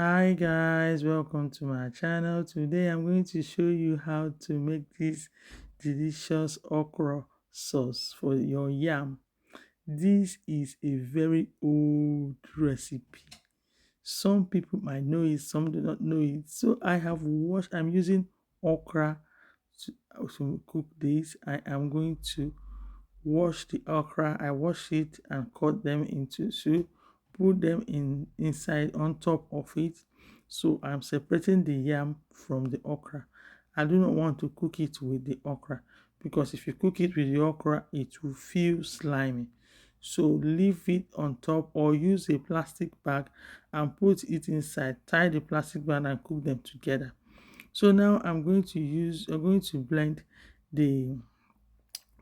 Hi guys, welcome to my channel. Today I'm going to show you how to make this delicious okra sauce for your yam. This is a very old recipe. Some people might know it, some do not know it. So I'm using okra to cook this. I am going to wash the okra. I wash it and cut them into two, put them inside on top of it. So I'm separating the yam from the okra. I do not want to cook it with the okra because if you cook it with the okra, it will feel slimy. So leave it on top or use a plastic bag and put it inside. Tie the plastic bag and cook them together. So now I'm going to the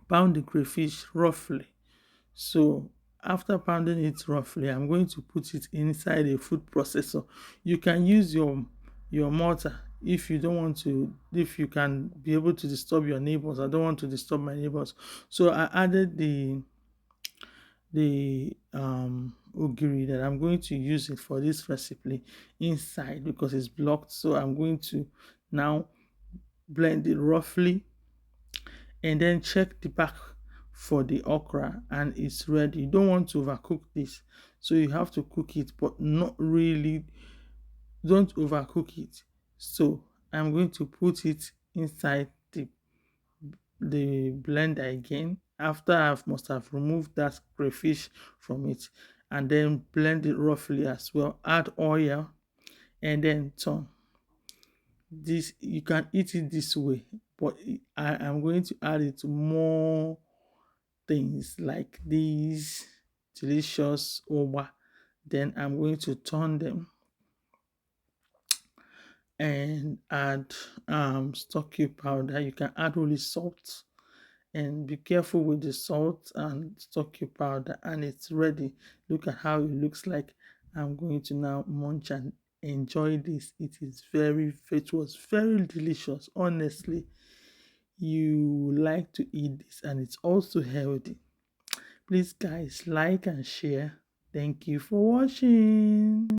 pound the crayfish roughly. So after pounding it roughly, I'm going to put it inside a food processor. You can use your mortar if you don't want to, if you can be able to disturb your neighbors. I don't want to disturb my neighbors. So I added the ogiri that I'm going to use it for this recipe inside because it's blocked. So I'm going to now blend it roughly and then check the back for the okra and it's ready. You don't want to overcook this, so you have to cook it but not really, don't overcook it. So I'm going to put it inside the blender again after I must have removed that crayfish from it, and then blend it roughly as well. Add oil and then turn. This you can eat it this way, but I am going to add it more things like these delicious Ugba. Then I'm going to turn them and add stock cube powder. You can add only salt and be careful with the salt and stock cube powder, and it's ready. Look at how it looks like. I'm going to now munch and enjoy this. It was very delicious. Honestly, you like to eat this, and it's also healthy. Please guys, like and share. Thank you for watching.